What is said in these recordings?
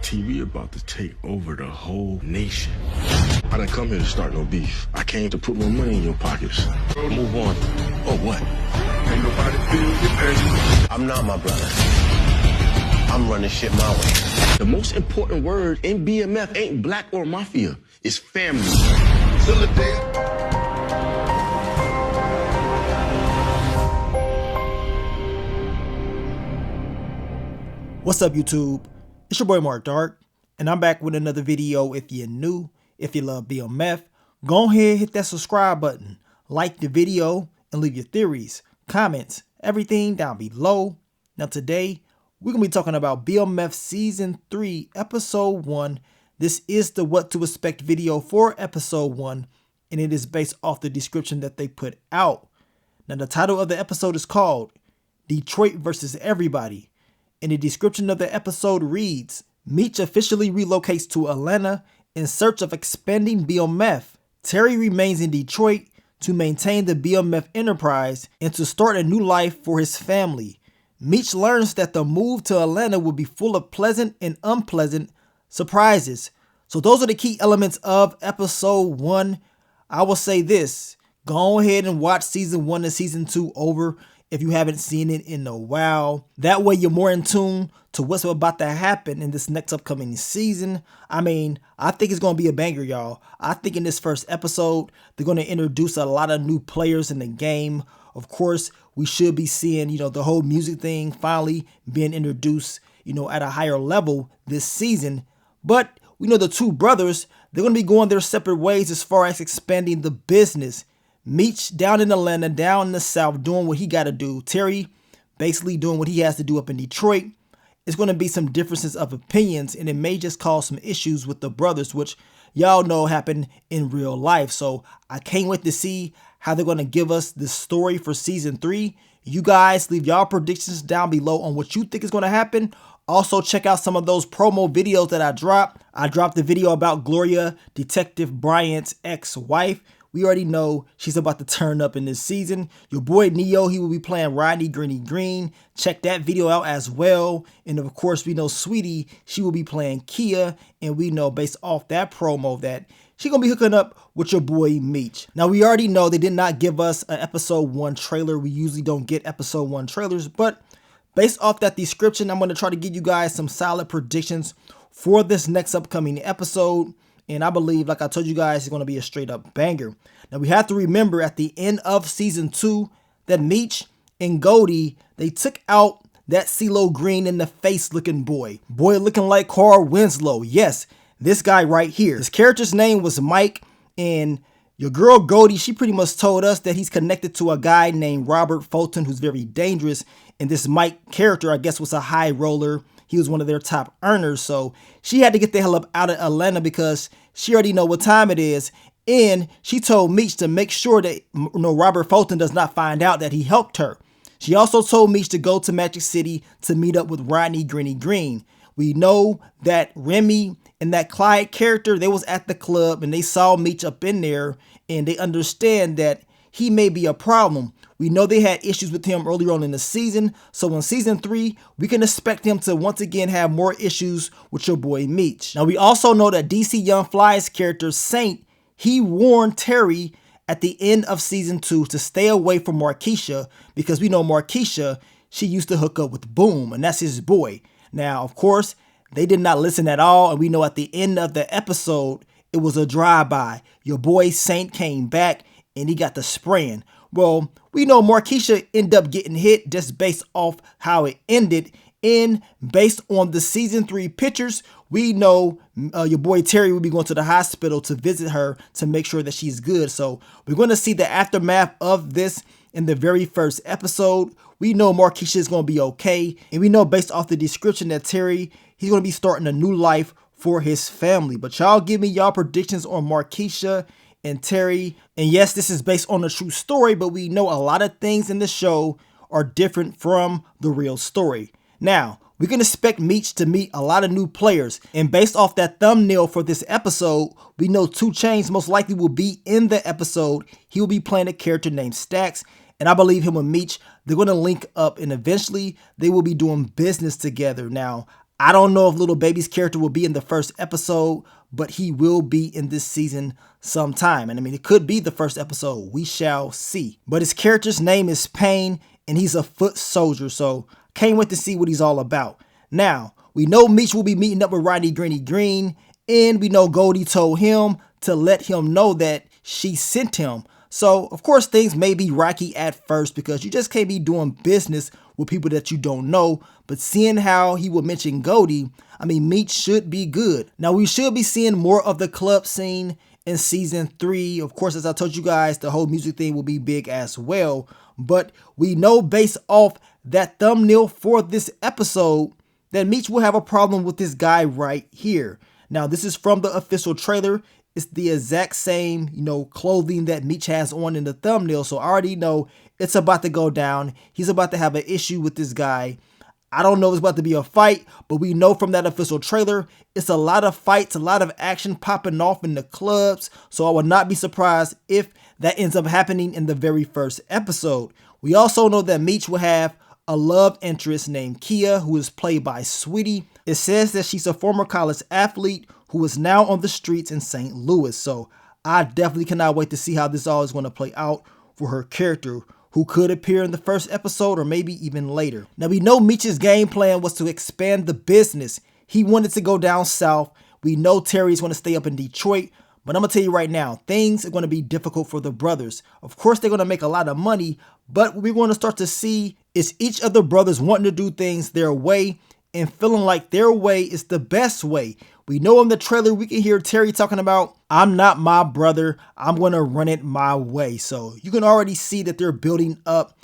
TV about to take over the whole nation. I didn't come here to start no beef. I came to put more money in your pockets. Move on. Oh, what? Ain't nobody feel your pain. I'm not my brother. I'm running shit my way. The most important word in BMF ain't black or mafia. It's family. What's up, YouTube? It's your boy Mark Dark, and I'm back with another video. If you're new, if you love BMF, go ahead, hit that subscribe button, like the video, and leave your theories, comments, everything down below. Now today, we're going to be talking about BMF Season 3, Episode 1. This is the What to Expect video for Episode 1, and it is based off the description that they put out. Now the title of the episode is called Detroit versus Everybody. And the description of the episode reads, Meech officially relocates to Atlanta in search of expanding BMF. Terry remains in Detroit to maintain the BMF enterprise and to start a new life for his family. Meech learns that the move to Atlanta will be full of pleasant and unpleasant surprises. So those are the key elements of episode 1. I will say this, go ahead and watch season 1 and season 2 over if you haven't seen it in a while. That way you're more in tune to what's about to happen in this next upcoming season. I mean, I think it's going to be a banger, y'all. I think in this first episode, they're going to introduce a lot of new players in the game. Of course, we should be seeing, the whole music thing finally being introduced, at a higher level this season. But we know the two brothers, they're going to be going their separate ways as far as expanding the business. Meech down in Atlanta, down in the South, doing what he got to do. Terry basically doing what he has to do up in Detroit. It's going to be some differences of opinions, and it may just cause some issues with the brothers, which y'all know happen in real life. So I can't wait to see how they're going to give us this story for season 3. You guys leave y'all predictions down below on what you think is going to happen. Also, check out some of those promo videos that I dropped. I dropped the video about Gloria, Detective Bryant's ex-wife. We already know she's about to turn up in this season. Your boy Neo, he will be playing Rodney Green. Check that video out as well. And of course, we know Sweetie, she will be playing Kia. And we know based off that promo that she's going to be hooking up with your boy Meech. Now, we already know they did not give us an episode 1 trailer. We usually don't get episode 1 trailers. But based off that description, I'm going to try to give you guys some solid predictions for this next upcoming episode. And I believe, like I told you guys, it's going to be a straight up banger. Now, we have to remember at the end of season 2 that Meech and Goldie, they took out that CeeLo Green in the face looking boy. Boy looking like Carl Winslow. Yes, this guy right here. His character's name was Mike. And your girl Goldie, she pretty much told us that he's connected to a guy named Robert Fulton, who's very dangerous. And this Mike character, I guess, was a high roller. He was one of their top earners, so she had to get the hell up out of Atlanta because she already know what time it is. And she told Meech to make sure that Robert Fulton does not find out that he helped her. She also told Meech to go to Magic City to meet up with Rodney Green. We know that Remy and that Clyde character, they was at the club and they saw Meech up in there, and they understand that he may be a problem. We know they had issues with him earlier on in the season, so in season 3, we can expect him to once again have more issues with your boy Meech. Now, we also know that DC Young Fly's character Saint, he warned Terry at the end of season 2 to stay away from Markeisha because we know Markeisha, she used to hook up with Boom, and that's his boy. Now, of course, they did not listen at all, and we know at the end of the episode, it was a drive-by. Your boy Saint came back, and he got the spraying. Well, we know Markeisha ended up getting hit just based off how it ended. And based on the season 3 pictures, we know your boy Terry will be going to the hospital to visit her to make sure that she's good. So we're going to see the aftermath of this in the very first episode. We know Markeisha is going to be okay. And we know based off the description that Terry, he's going to be starting a new life for his family. But y'all give me y'all predictions on Markeisha and Terry. And yes, this is based on a true story, but we know a lot of things in the show are different from the real story. Now, we can expect Meech to meet a lot of new players. And based off that thumbnail for this episode, we know 2 Chainz most likely will be in the episode. He will be playing a character named Stacks. And I believe him and Meech, they're going to link up and eventually they will be doing business together. Now, I don't know if Little Baby's character will be in the first episode, but he will be in this season sometime. And I mean, it could be the first episode. We shall see. But his character's name is Payne, and he's a foot soldier, so can't wait to see what he's all about. Now, we know Meech will be meeting up with Rodney Greeny Green, and we know Goldie told him to let him know that she sent him. So, of course, things may be rocky at first because you just can't be doing business with people that you don't know. But seeing how he would mention Goldie, I mean, Meech should be good. Now, we should be seeing more of the club scene in season 3. Of course, as I told you guys, the whole music thing will be big as well. But we know based off that thumbnail for this episode that Meech will have a problem with this guy right here. Now, this is from the official trailer. It's the exact same, clothing that Meech has on in the thumbnail. So I already know it's about to go down. He's about to have an issue with this guy. I don't know if it's about to be a fight, but we know from that official trailer, it's a lot of fights, a lot of action popping off in the clubs. So I would not be surprised if that ends up happening in the very first episode. We also know that Meech will have a love interest named Kia, who is played by Sweetie. It says that she's a former college athlete who is now on the streets in St. Louis. So I definitely cannot wait to see how this all is going to play out for her character, who could appear in the first episode or maybe even later. Now, we know Meech's game plan was to expand the business. He wanted to go down south. We know Terry's going to stay up in Detroit. But I'm going to tell you right now, things are going to be difficult for the brothers. Of course, they're going to make a lot of money, but what we're going to start to see is each of the brothers wanting to do things their way and feeling like their way is the best way. We know in the trailer, we can hear Terry talking about, I'm not my brother, I'm going to run it my way. So you can already see that they're building up,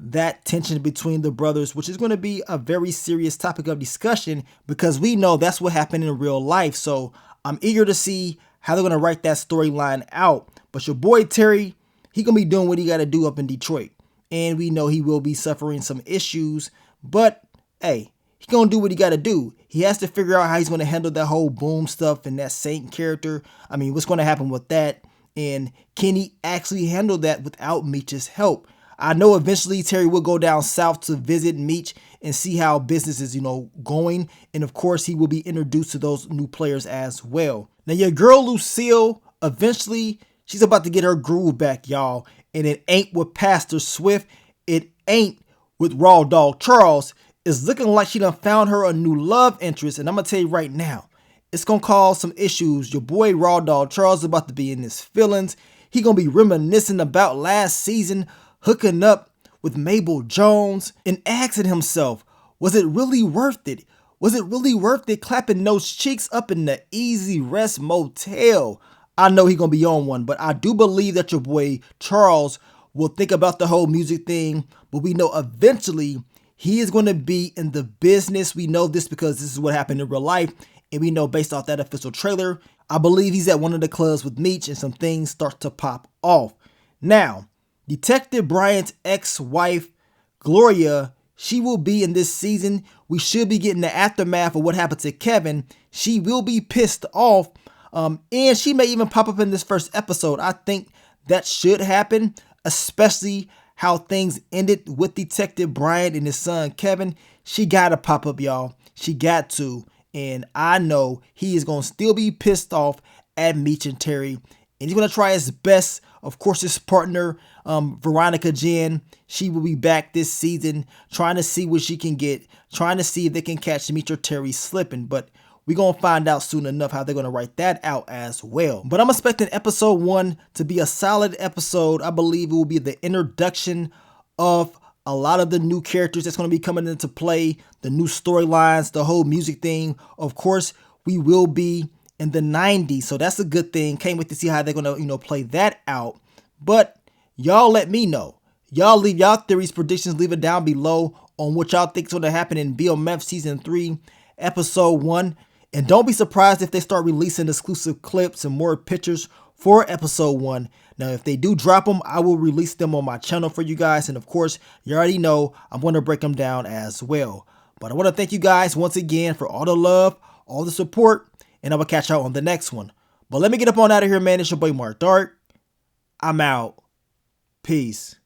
that tension between the brothers, which is going to be a very serious topic of discussion because we know that's what happened in real life. So I'm eager to see how they're going to write that storyline out. But your boy Terry, he going to be doing what he got to do up in Detroit. And we know he will be suffering some issues. But, hey, he's going to do what he got to do. He has to figure out how he's going to handle that whole Boom stuff and that Saint character. I mean, what's going to happen with that? And can he actually handle that without Meech's help? I know eventually Terry will go down south to visit Meech and see how business is, going. And of course, he will be introduced to those new players as well. Now, your girl Lucille, eventually, she's about to get her groove back, y'all. And it ain't with Pastor Swift. It ain't with Raw Dog Charles. It's looking like she done found her a new love interest. And I'm going to tell you right now, it's going to cause some issues. Your boy Raw Dog Charles is about to be in his feelings. He going to be reminiscing about last season, hooking up with Mabel Jones and asking himself, was it really worth it? Was it really worth it clapping those cheeks up in the Easy Rest Motel? I know he's going to be on one, but I do believe that your boy Charles will think about the whole music thing. But we know eventually he is going to be in the business. We know this because this is what happened in real life. And we know based off that official trailer, I believe he's at one of the clubs with Meech and some things start to pop off. Now, Detective Bryant's ex-wife, Gloria, she will be in this season. We should be getting the aftermath of what happened to Kevin. She will be pissed off. And she may even pop up in this first episode. I think that should happen, especially how things ended with Detective Bryant and his son, Kevin. She got to pop up, y'all. She got to. And I know he is going to still be pissed off at Meech and Terry. And he's going to try his best. Of course, his partner, Veronica Jen, she will be back this season trying to see what she can get, trying to see if they can catch Meech or Terry slipping. But we're going to find out soon enough how they're going to write that out as well. But I'm expecting episode 1 to be a solid episode. I believe it will be the introduction of a lot of the new characters that's going to be coming into play, the new storylines, the whole music thing. Of course, we will be in the 90s, so that's a good thing. Can't wait to see how they're going to, play that out. But y'all let me know. Y'all leave y'all theories, predictions, leave it down below on what y'all think is going to happen in BMF Season 3, Episode 1. And don't be surprised if they start releasing exclusive clips and more pictures for Episode 1. Now, if they do drop them, I will release them on my channel for you guys. And of course, you already know I'm going to break them down as well. But I want to thank you guys once again for all the love, all the support, and I will catch y'all on the next one. But let me get up on out of here, man. It's your boy Mark Dark. I'm out. Peace.